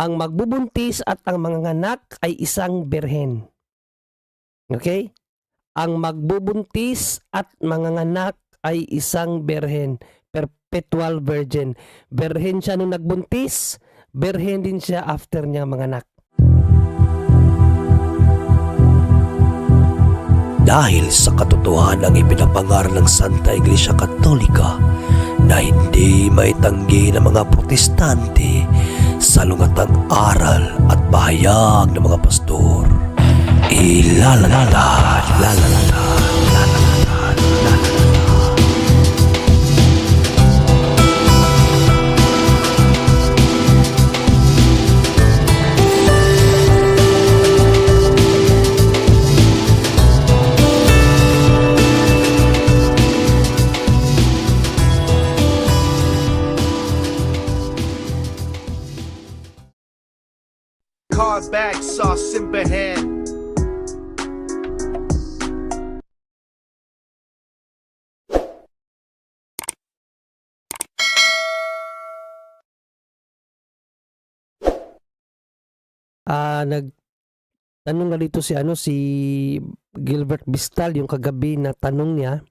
ang magbubuntis at ang manganganak ay isang birhen. Okay? Ang magbubuntis at manganganak ay isang birhen. Perpetual virgin. Birhen siya nung nagbuntis, birhen din siya after niya manganak. Dahil sa katotohanang ipinapangaral ng Santa Iglesia Katolika na hindi maitanggi ng mga protestante sa lungatang aral at bahayag ng mga pastor. Car back, sauce in hand. Nagtanong na dito si Gilbert Bistal yung kagabi na tanong niya,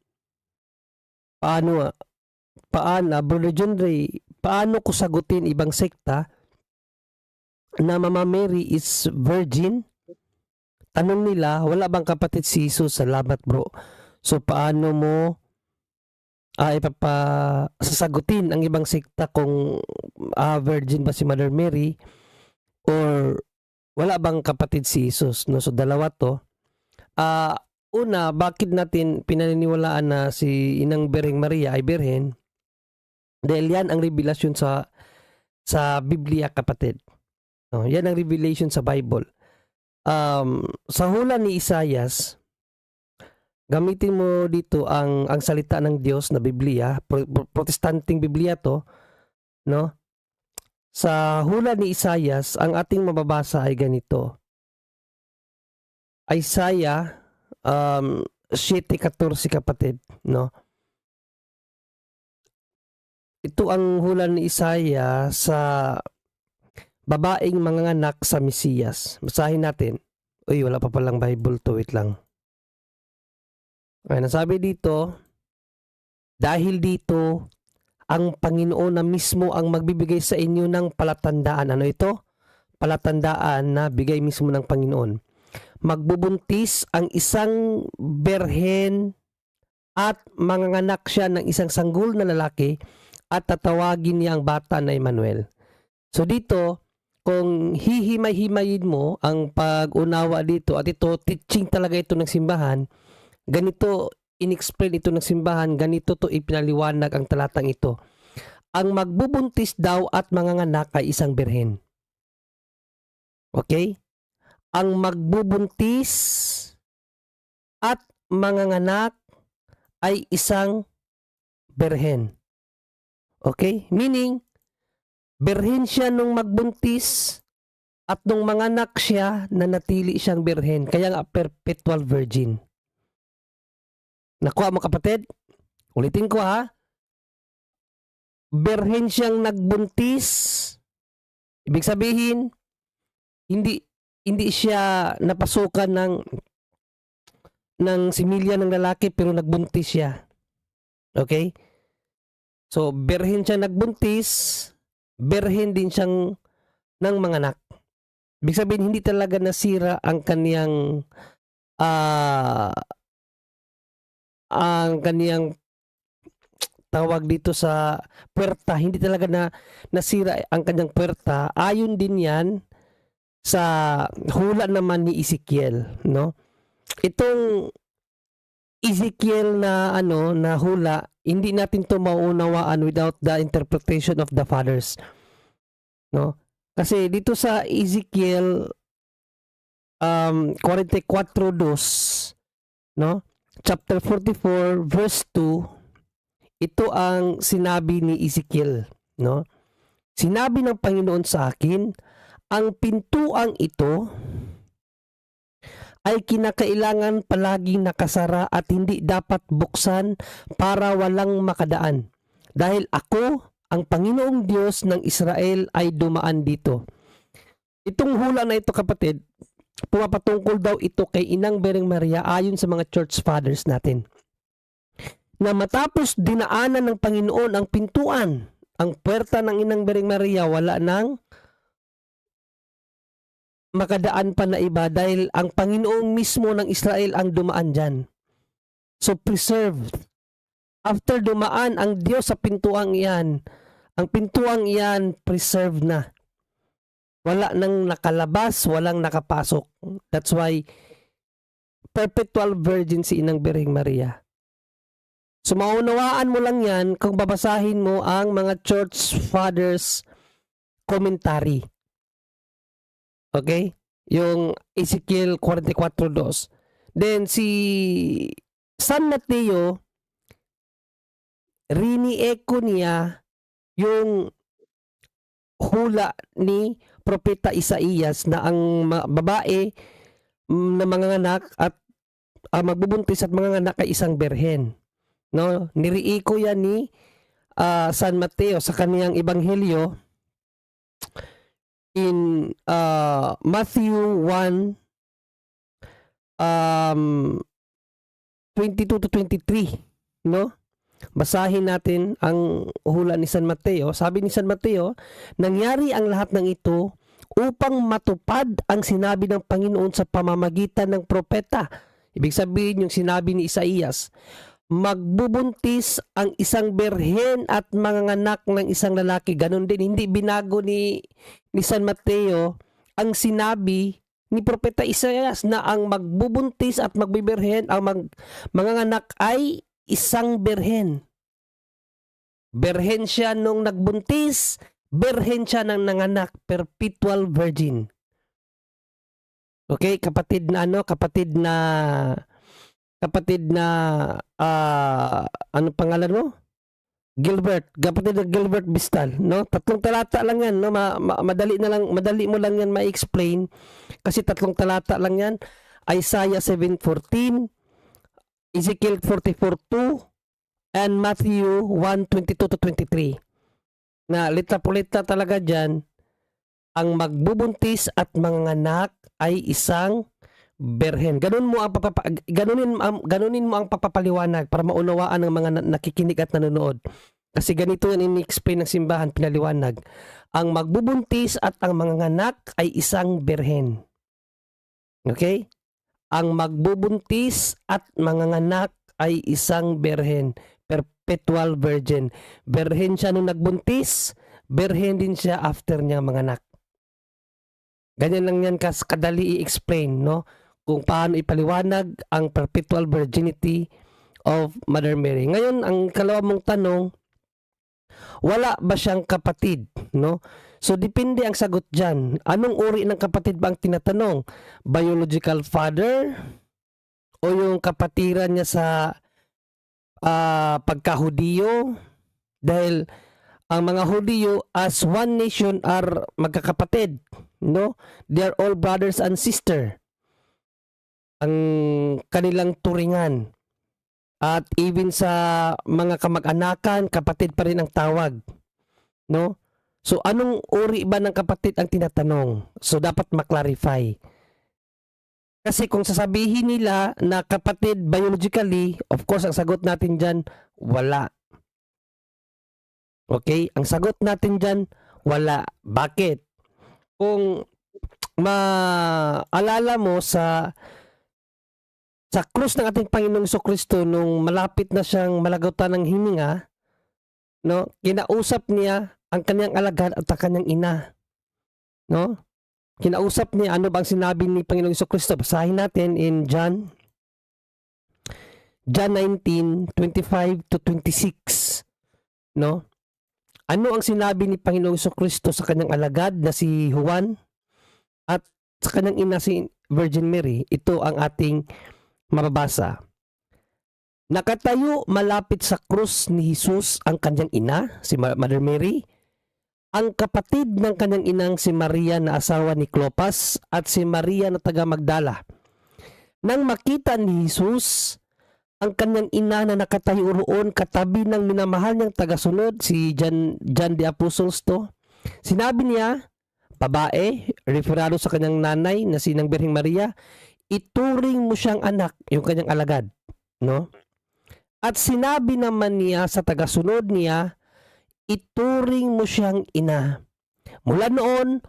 paano Brother John Ray, paano ko sagutin ibang sekta na Mama Mary is virgin? Tanong nila, wala bang kapatid si Jesus? Salamat bro. So paano mo sasagutin ang ibang sekta kung virgin ba si Mother Mary or wala bang kapatid si Jesus? No? So dalawa to. Una, bakit natin pinaniniwalaan na si Inang Birheng Maria ay birhen? Dahil yan ang revelasyon sa Biblia, kapatid. No, yan ang revelation sa Bible. Sa hula ni Isaias, gamitin mo dito ang salita ng Diyos na Biblia, protestanting Biblia to, no? Sa hula ni Isaias, ang ating mababasa ay ganito. Isaiah 7:14, kapatid, no? Ito ang hula ni Isaiah sa babaeng manganganak sa Mesiyas. Basahin natin. Uy, wala pa palang Bible to. Wait lang. Ay, nasabi dito, dahil dito, ang Panginoon na mismo ang magbibigay sa inyo ng palatandaan. Ano ito? Palatandaan na bigay mismo ng Panginoon. Magbubuntis ang isang birhen at manganganak siya ng isang sanggol na lalaki at tatawagin niya ang bata na Emmanuel. So dito, kung hihimay-himayin mo ang pag-unawa dito, at ito, teaching talaga ito ng simbahan, ganito, in-explain ito ng simbahan, ganito to ipinaliwanag ang talatang ito. Ang magbubuntis daw at manganganak ay isang birhen. Okay? Ang magbubuntis at manganganak ay isang birhen. Okay? Meaning, birhen siya nung magbuntis at nung manganak siya na natili siyang birhen. Kaya nga perpetual virgin. Nakuha mo, kapatid? Ulitin ko ha. Birhen siyang nagbuntis. Ibig sabihin, hindi siya napasukan ng similya ng lalaki pero nagbuntis siya. Okay? So, birhen siyang nagbuntis, birhen din siyang ng manganak. Ibig sabihin, hindi talaga nasira ang kaniyang tawag dito sa puwerta. Hindi talaga nasira ang kanyang puwerta. Ayon din yan sa hula naman ni Ezekiel, no? Itong Ezekiel na hula, hindi natin to mauunawaan without the interpretation of the fathers, no? Kasi dito sa Ezekiel 44:2, no? Chapter 44 verse 2, ito ang sinabi ni Ezekiel, no? Sinabi ng Panginoon sa akin, ang pintuang ito ay kinakailangan palaging nakasara at hindi dapat buksan para walang makadaan. Dahil ako, ang Panginoong Diyos ng Israel, ay dumaan dito. Itong hula na ito, kapatid, pumapatungkol daw ito kay Inang Birheng Maria ayon sa mga church fathers natin. Na matapos dinaanan ng Panginoon ang pintuan, ang puwerta ng Inang Birheng Maria, wala nang makadaan pa na iba dahil ang Panginoon mismo ng Israel ang dumaan dyan. So preserved. After dumaan ang Diyos sa pintuang iyan, ang pintuang iyan preserved na. Wala nang nakalabas, walang nakapasok. That's why perpetual virgin si Inang Birheng Maria. So maunawaan mo lang yan kung babasahin mo ang mga church fathers commentary. Okay? Yung Ezekiel 44:2. Then si San Mateo, rinieko niya yung hula ni Propeta Isaías na ang babae na manganganak at magbubuntis at manganganak ay isang berhen. No, niriiko yan ni San Mateo sa kaniyang ebanghelyo in Matthew 1 22 to 23, no? Basahin natin ang hula ni San Mateo. Sabi ni San Mateo, nangyari ang lahat ng ito upang matupad ang sinabi ng Panginoon sa pamamagitan ng propeta. Ibig sabihin yung sinabi ni Isaías, magbubuntis ang isang berhen at manganganak ng isang lalaki. Ganon din, hindi binago ni San Mateo ang sinabi ni Propeta Isaías na ang magbubuntis at magbiberhen, ang manganganak ay isang berhen. Berhen siya nung nagbuntis, berhen siya nang nanganak, perpetual virgin. Okay, kapatid na ano pangalan mo? Kapatid na Gilbert Bistal, no? 3 talata lang yan, no? Madali mo lang yan ma-explain kasi 3 talata lang yan. Isaiah 7:14, Ezekiel 44:2, and Matthew 1:22 to 23. Na litra po litra talaga dyan, ang magbubuntis at manganganak ay isang berhen. Ganunin mo ang papapaliwanag para maunawaan ng mga nakikinig at nanonood. Kasi ganito yan in-explain ng simbahan, pinaliwanag. Ang magbubuntis at ang manganganak ay isang berhen. Okay? Ang magbubuntis at manganganak ay isang berhen. Perpetual virgin. Berhen siya nung nagbuntis, berhen din siya after niya manganak. Ganyan lang yan kadali i-explain, no? Kung paano ipaliwanag ang perpetual virginity of Mother Mary. Ngayon, ang kalawa mong tanong, wala ba siyang kapatid, no? So, depende ang sagot dyan. Anong uri ng kapatid ba ang tinatanong? Biological father? O yung kapatiran niya sa pagka-Hudiyo? Dahil ang mga Hudiyo as one nation are magkakapatid, no? They are all brothers and sister. Ang kanilang turingan. At even sa mga kamag-anakan, kapatid pa rin ang tawag. No? So, anong uri ba ng kapatid ang tinatanong? So, dapat maklarify. Kasi kung sasabihin nila na kapatid biologically, of course, ang sagot natin dyan, wala. Okay? Ang sagot natin dyan, wala. Bakit? Kung maalala mo sa krus ng ating Panginoong Jesucristo nung malapit na siyang malagutan ng hininga, no? Kinausap niya ang kanyang alagad at ang kanyang ina. No? Kinausap niya ano bang sinabi ni Panginoong Jesucristo. Basahin natin in John 19:25 to 26. No? Ano ang sinabi ni Panginoong Jesucristo sa kanyang alagad na si Juan at sa kanyang ina si Virgin Mary? Ito ang ating mababasa. Nakatayo malapit sa krus ni Jesus ang kanyang ina, si Mother Mary, ang kapatid ng kanyang inang si Maria na asawa ni Clopas at si Maria na taga Magdala. Nang makita ni Jesus ang kanyang ina na nakatayo roon katabi ng minamahal niyang tagasunod, si John the Apostles to, sinabi niya, babae, referado sa kanyang nanay na si Nang Birheng Maria, ituring mo siyang anak, yung kanyang alagad, no? At sinabi naman niya sa tagasunod niya, ituring mo siyang ina. Mula noon,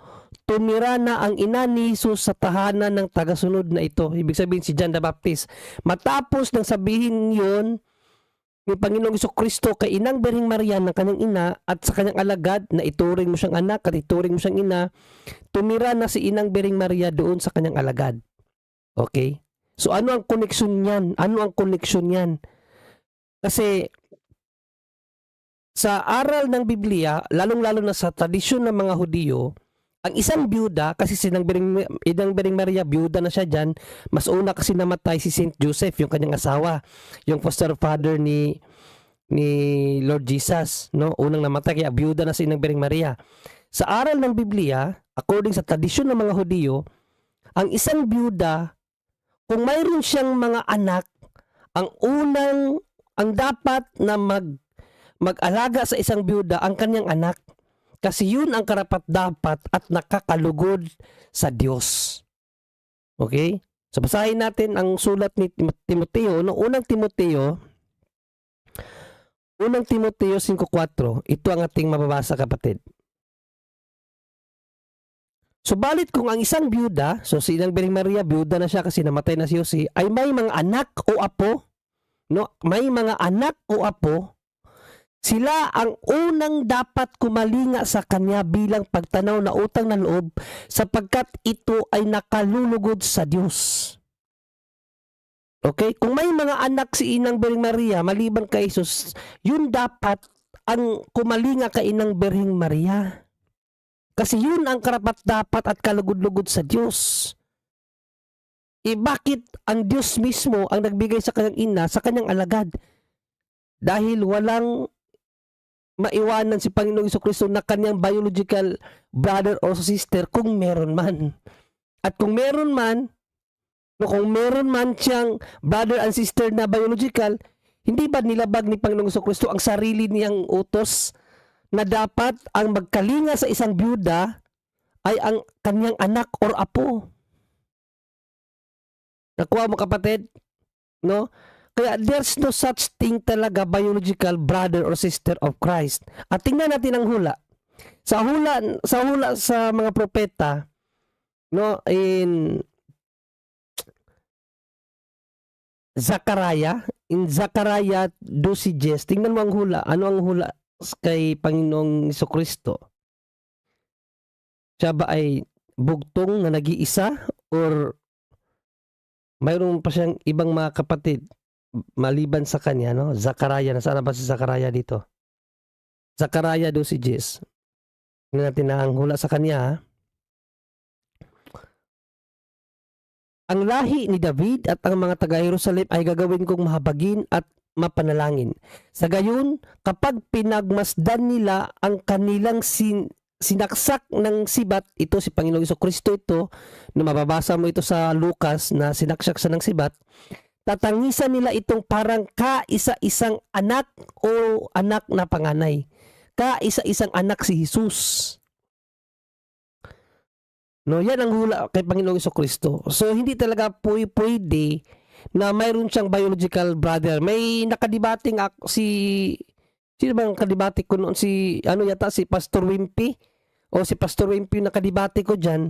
tumira na ang ina ni Jesus sa tahanan ng tagasunod na ito. Ibig sabihin si John the Baptist. Matapos nang sabihin yun, yung Panginoong Jesucristo kay Inang Birheng Maria ng kanyang ina at sa kanyang alagad na ituring mo siyang anak at ituring mo siyang ina, tumira na si Inang Birheng Maria doon sa kanyang alagad. Okay? So ano ang koneksyon niyan? Ano ang koneksyon niyan? Kasi sa aral ng Biblia, lalong-lalo na sa tradisyon ng mga Hudyo, ang isang byuda, kasi si Inang Birheng Maria, byuda na siya dyan, mas una kasi namatay si Saint Joseph, yung kanyang asawa, yung foster father ni Lord Jesus, no? Unang namatay, kaya byuda na si Inang Birheng Maria. Sa aral ng Biblia, according sa tradisyon ng mga Hudyo, ang isang byuda, kung mayroon siyang mga anak, ang dapat na mag-alaga sa isang byuda ang kanyang anak. Kasi yun ang karapat-dapat at nakakalugod sa Diyos. Okay? So basahin natin ang sulat ni Timoteo. No? Unang Timoteo 5:4. Ito ang ating mababasa, kapatid. Subalit kung ang isang byuda, so si Inang Birheng Maria, byuda na siya kasi namatay na si Jose, ay may mga anak o apo, no? May mga anak o apo, sila ang unang dapat kumalinga sa kanya bilang pagtanaw na utang na loob sapagkat ito ay nakalulugod sa Diyos. Okay? Kung may mga anak si Inang Birheng Maria maliban kay Jesus, yun dapat ang kumalinga kay Inang Birheng Maria. Kasi yun ang karapat-dapat at kalugod-lugod sa Diyos. Bakit ang Diyos mismo ang nagbigay sa kanyang ina, sa kanyang alagad? Dahil walang maiwanan si Panginoong Jesucristo na kanyang biological brother or sister kung meron man. At kung meron man siyang brother and sister na biological, hindi ba nilabag ni Panginoong Jesucristo ang sarili niyang utos na dapat ang magkalinga sa isang byuda ay ang kanyang anak or apo? Nakuha mo, kapatid? No? Kaya there's no such thing talaga biological brother or sister of Christ. At tingnan natin ang hula. Sa hula sa mga propeta, no, in Zechariah 12:10, tingnan mo ang hula. Ano ang hula kay Panginoong Jesucristo? Siya ba ay bugtong na nag-iisa or mayroon pa siyang ibang mga kapatid maliban sa kanya, no? Zechariah, nasaan ba si Zechariah dito? Zechariah 12:10. Tingnan natin na ang hula sa kanya, ha? Ang lahi ni David at ang mga taga-Jerusalem ay gagawin kong mahabagin at mapanalangin. Sa gayon, kapag pinagmasdan nila ang kanilang sinaksak ng sibat, ito si Panginoong Jesucristo ito, na mababasa mo ito sa Lucas na sinaksak sa ng sibat, tatangisan nila itong parang kaisa-isang anak o anak na panganay. Kaisa-isang anak si Jesus. No, yan ang hula kay Panginoong Jesucristo. So hindi talaga pwede na mayroon siyang biological brother. May nakadibating sino bang kadibati ko noon, si Pastor Wimpy, o si Pastor Wimpy yung nakadibati ko diyan.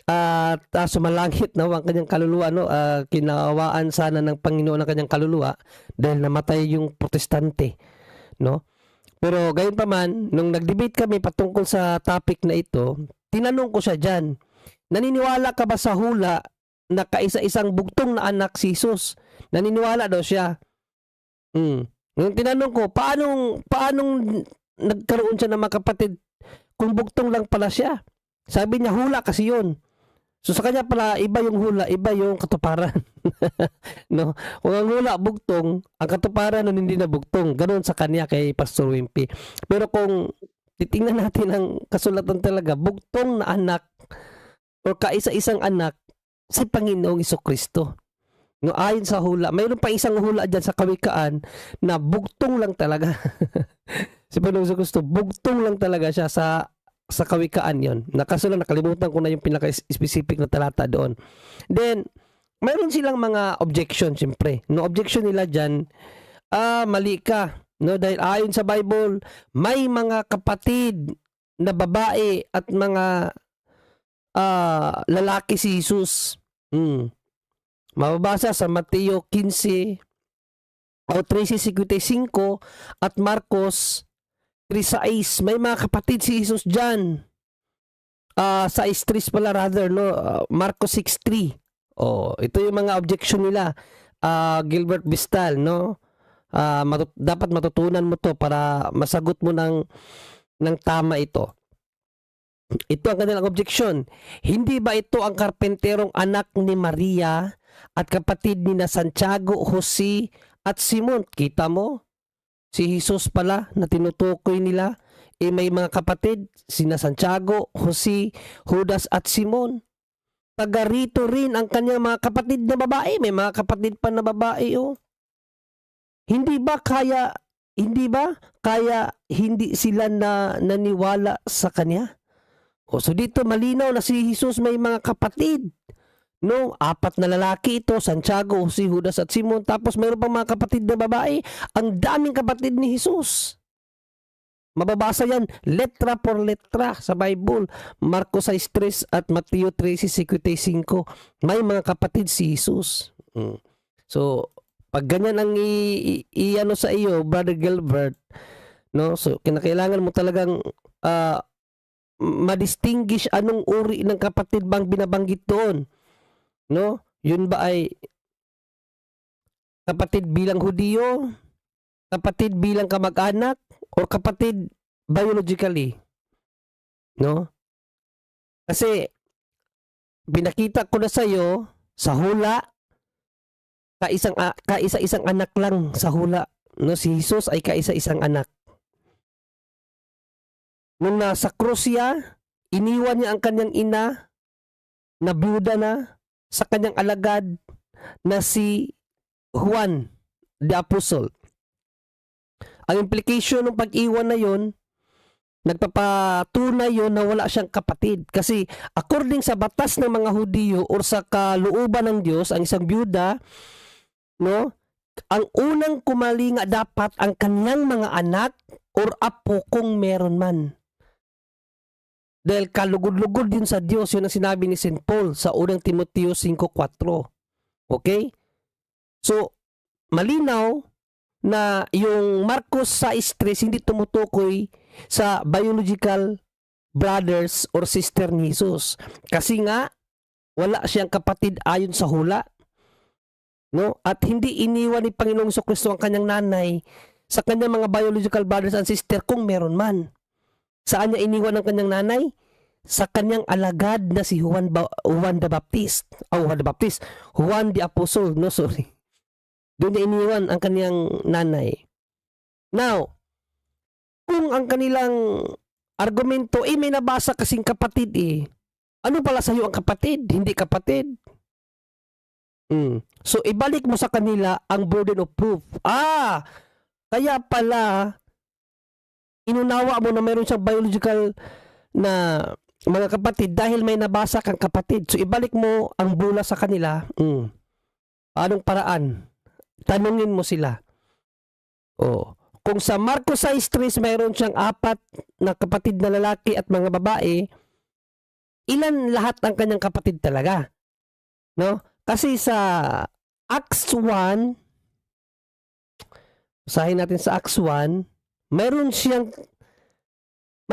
At sumalangit na ang kanyang kaluluwa, no? Kinawaan sana ng Panginoon ang kanyang kaluluwa dahil namatay yung protestante, no? Pero gayon pa man, nung nag-debate kami patungkol sa topic na ito, tinanong ko siya dyan, naniniwala ka ba sa hula na kaisa-isang bugtong na anak si Jesus? Naniniwala daw siya. Nung tinanong ko, paanong nagkaroon siya ng mga kapatid kung bugtong lang pala siya? Sabi niya, hula kasi yun. So sa kanya pala, iba yung hula, iba yung katuparan. No? Kung ang hula bugtong, ang katuparan nun hindi na bugtong. Ganoon sa kanya kay Pastor Wimpy. Pero kung titingnan natin ang kasulatan talaga, bugtong na anak o kaisa-isang anak si Panginoong Jesucristo. No, ayon sa hula, mayroon pa isang hula dyan sa Kawikaan na bugtong lang talaga. Si Panginoong Jesucristo, bugtong lang talaga siya sa Sa Kawikaan yon. Nakaso lang, nakalimutan ko na yung pinaka-specific na talata doon. Then, mayroon silang mga objection, siyempre. No, objection nila dyan, mali ka. No, dahil ayon sa Bible, may mga kapatid na babae at mga lalaki si Jesus. Mababasa sa Mateo 15 o 13:55 at Marcos 3:6. May mga kapatid si Jesus dyan. 6:3 pala rather, no? Marcos 6:3. Ito yung mga objection nila. Gilbert Bistal, no? Dapat matutunan mo to para masagot mo ng tama ito. Ito ang kanilang objection. Hindi ba ito ang karpenterong anak ni Maria at kapatid ni na Santiago, Jose at Simon? Kita mo? Si Jesus pala na tinutukoy nila, may mga kapatid, sina Santiago, Jose, Judas at Simon. Taga rito rin ang kanyang mga kapatid na babae. May mga kapatid pa na babae, oh. Hindi ba kaya hindi sila naniwala sa kanya? So dito malinaw na si Jesus may mga kapatid. No, 4 na lalaki ito, Santiago, Jose, Judas at Simon. Tapos mayroon pang mga kapatid na babae. Ang daming kapatid ni Jesus. Mababasa yan letra por letra sa Bible. Marcos 6:3 at Mateo 13:55. May mga kapatid si Jesus. So, pag ganyan ang i-ano sa iyo, Brother Gilbert, no? So, kinakailangan mo talagang ma-distinguish anong uri ng kapatid bang binabanggit doon. No? Yun ba ay kapatid bilang Hudiyo, kapatid bilang kamag-anak, or kapatid biologically? No? Kasi pinakita ko na sa iyo sa hula, kaisa-isang anak lang sa hula. No, si Jesus ay kaisa-isang anak. Nung nasa krus siya, iniwan niya ang kanyang ina na byuda na sa kanyang alagad na si Juan the Apostle. Ang implication ng pag-iwan na yon, nagpapatunay yon na wala siyang kapatid. Kasi according sa batas ng mga Hudiyo or sa kalooban ng Diyos, ang isang byuda, no, ang unang kumalinga dapat ang kanyang mga anak or apo kung meron man. Dahil kalugod-lugod din sa Diyos, yun ang sinabi ni St. Paul sa unang Timoteo 5:4. Okay? So, malinaw na yung Marcos 6:3 hindi tumutukoy sa biological brothers or sister ni Jesus. Kasi nga, wala siyang kapatid ayon sa hula. No? At hindi iniwan ni Panginoong Jesucristo ang kanyang nanay sa kanyang mga biological brothers and sister kung meron man. Saan niya iniwan ang kanyang nanay? Sa kanyang alagad na si Juan the Baptist. Juan the Apostle. No, sorry. Doon niya iniwan ang kanyang nanay. Now, kung ang kanilang argumento, may nabasa kasing kapatid Ano pala sa'yo ang kapatid? Hindi kapatid. So, ibalik mo sa kanila ang burden of proof. Kaya pala, inunawa mo na meron siyang biological na mga kapatid dahil may nabasa kang kapatid. So, ibalik mo ang bula sa kanila. Anong paraan? Tanungin mo sila. Kung sa Marcos 6:3 mayroon siyang 4 na kapatid na lalaki at mga babae, ilan lahat ang kanyang kapatid talaga? No? Kasi sa Acts 1, basahin natin sa Acts 1, may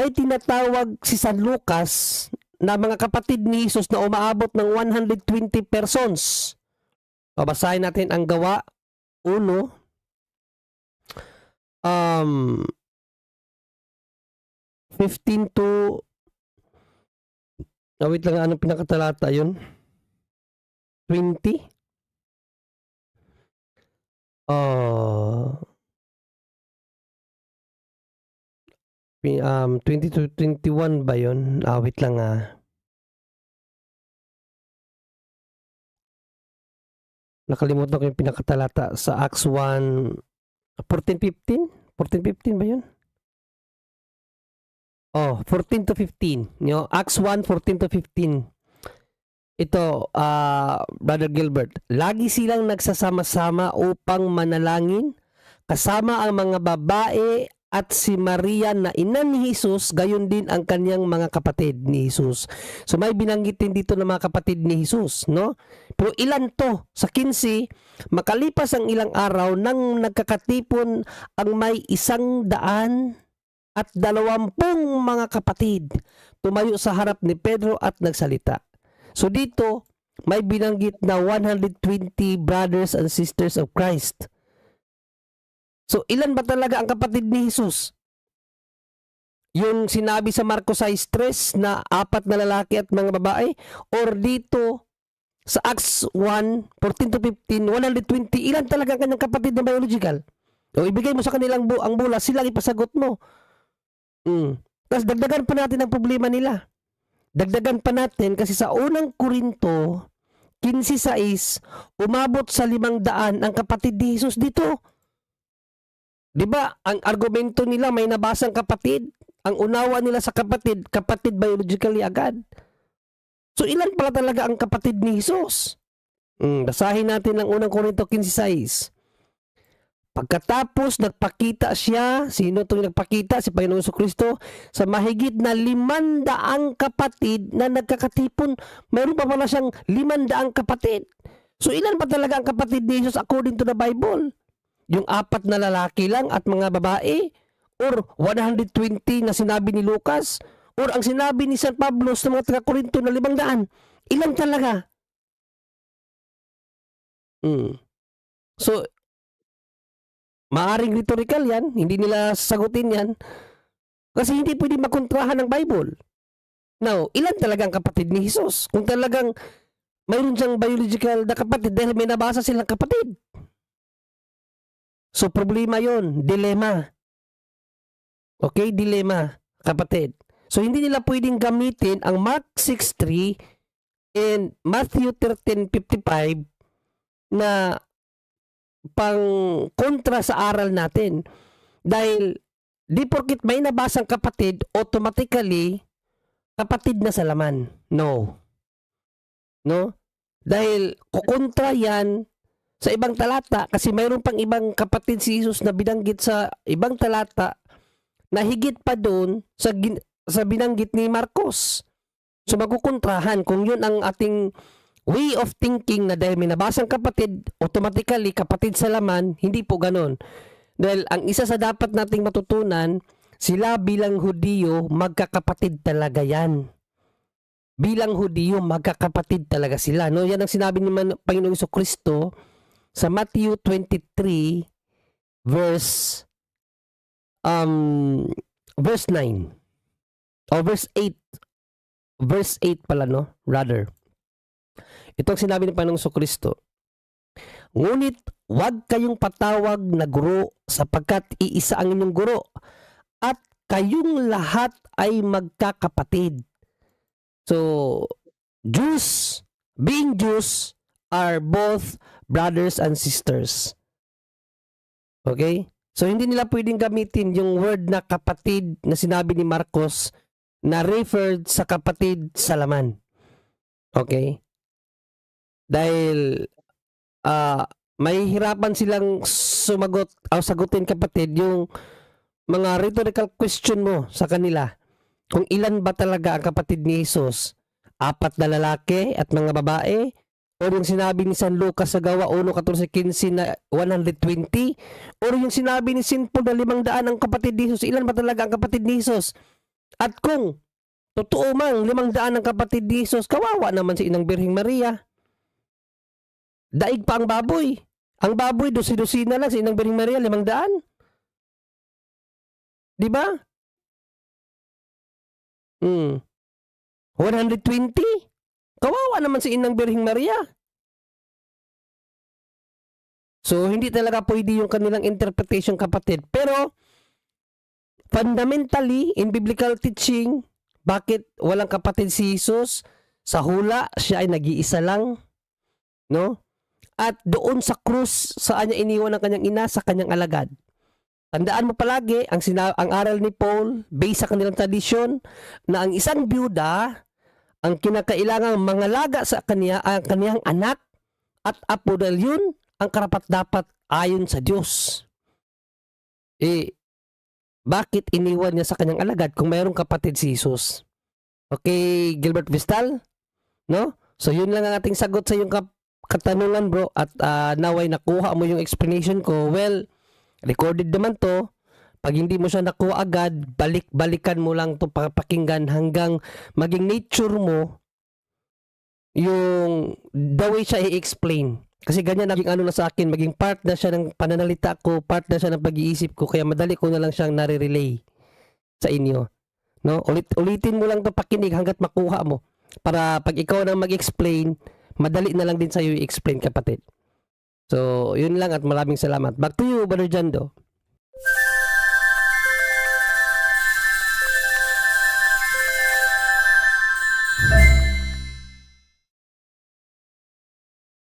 tinatawag si San Lucas na mga kapatid ni Jesus na umaabot ng 120 persons. Babasahin natin ang Gawa 1. 15 to wait lang, anong pinakatalata yun? 20? 20 to 21 ba yun? Wait lang nakalimutan ko yung pinakatalata sa Acts 1 14-15? 14-15 ba yun? 14 to 15. Acts 1, 14 to 15. Ito, Brother Gilbert. Lagi silang nagsasama-sama upang manalangin kasama ang mga babae at si Maria na ina ni Jesus, gayon din ang kanyang mga kapatid ni Jesus. So may binanggit din dito ng mga kapatid ni Jesus, no? Pero ilan to? Sa 15, makalipas ang ilang araw nang nagkakatipon ang may 120 mga kapatid, tumayo sa harap ni Pedro at nagsalita. So dito, may binanggit na 120 brothers and sisters of Christ. So ilan ba talaga ang kapatid ni Jesus? Yung sinabi sa Marcos 6:3 na 4 na lalaki at mga babae? Or dito sa Acts 1, 14 to 15, 120, ilan talaga ang kanyang kapatid na biological? O ibigay mo sa kanilang ang bula, silang ipasagot mo. Tapos dagdagan pa natin ang problema nila. Dagdagan pa natin kasi sa unang Korinto 15:6, umabot sa 500 ang kapatid ni Jesus dito. Diba, ang argumento nila may nabasang kapatid. Ang unawa nila sa kapatid, kapatid biologically agad. So ilan pala talaga ang kapatid ni Jesus? Basahin natin ang unang Korinto 15:6. Pagkatapos nagpakita siya, sino itong nagpakita? Si Panginoong Jesucristo, sa mahigit na 500 kapatid na nagkakatipon. Mayroon pa pala siyang 500 kapatid. So ilan pa talaga ang kapatid ni Jesus according to the Bible? Yung 4 na lalaki lang at mga babae? Or 120 na sinabi ni Lucas? Or ang sinabi ni San Pablo sa mga taga-Korinto na 500? Ilan talaga? So, maaring rhetorical yan. Hindi nila sagutin yan. Kasi hindi pwede makontrahan ng Bible. Now, ilan talaga ang kapatid ni Jesus? Kung talagang mayroon siyang biological na kapatid dahil may nabasa silang kapatid. So, problema yon, dilema. Okay, dilema, kapatid. So, hindi nila pwedeng gamitin ang Mark 6:3 and Matthew 13:55 na pang kontra sa aral natin. Dahil, di porkit may nabasang kapatid, automatically, kapatid na sa laman. No. No? Dahil, kukontra yan sa ibang talata kasi mayroon pang ibang kapatid si Jesus na binanggit sa ibang talata na higit pa doon sa binanggit ni Marcos. So magkukontrahan kung yun ang ating way of thinking na dahil may nabasang kapatid, automatically kapatid sa laman, hindi po ganon. Dahil ang isa sa dapat nating matutunan, sila bilang Hudiyo, magkakapatid talaga yan. Bilang Hudiyo, magkakapatid talaga sila. No? Yan ang sinabi ni Panginoong Jesucristo sa Matthew 23 verse 9 o verse 8 pala, no, rather. Ito ang sinabi ni Panginoong Jesucristo. Ngunit huwag kayong patawag na guro sapagkat iisa ang inyong guro at kayong lahat ay magkakapatid. So Jews, being Jews, are both brothers and sisters. Okay? So, hindi nila pwedeng gamitin yung word na kapatid na sinabi ni Marcos na referred sa kapatid sa laman. Okay? Dahil may hirapan silang sumagot o sagutin kapatid yung mga rhetorical question mo sa kanila. Kung ilan ba talaga ang kapatid ni Jesus? 4 na lalaki at mga babae? O yung sinabi ni San Lucas sa Gawa 1:14-15 na 120? O yung sinabi ni St. Paul na 500 ang kapatid ni Jesus? Ilan ba talaga ang kapatid ni Jesus? At kung totoo mang 500 ang kapatid ni Jesus, kawawa naman si Inang Birheng Maria. Daig pa ang baboy. Ang baboy, dosi-dosina lang. Si Inang Birheng Maria, 500. Diba? 120? Kawawa naman si Inang Birheng Maria. So, hindi talaga pwede yung kanilang interpretation, kapatid. Pero, fundamentally, in biblical teaching, bakit walang kapatid si Jesus? Sa hula, siya ay nag-iisa lang. No? At doon sa krus, saan niya iniwan ang kanyang ina? Sa kanyang alagad. Tandaan mo palagi, ang aral ni Paul, based sa kanilang tradisyon, na ang isang byuda, ang kinakailangang mangalaga sa kanya, ang kaniyang anak at apo dahil yun, ang karapat-dapat ayon sa Diyos. Bakit iniwan niya sa kanyang alagad kung mayroong kapatid si Jesus? Okay, Gilbert Vistal? No? So yun lang ang ating sagot sa iyong katanungan, bro. At naway nakuha mo yung explanation ko. Well, recorded naman to. Pag hindi mo siya nakuha agad, balik-balikan mo lang to pakinggan hanggang maging nature mo yung the way siya i-explain. Kasi ganyan naging ano na sa akin, maging part na siya ng pananalita ko, part na siya ng pag-iisip ko, kaya madali ko na lang siyang nare-relay sa inyo. No? Ulitin mo lang to pakinig hanggat makuha mo. Para pag ikaw nang mag-explain, madali na lang din sa'yo i-explain, kapatid. So, yun lang at maraming salamat. Back to you, Brother Jando.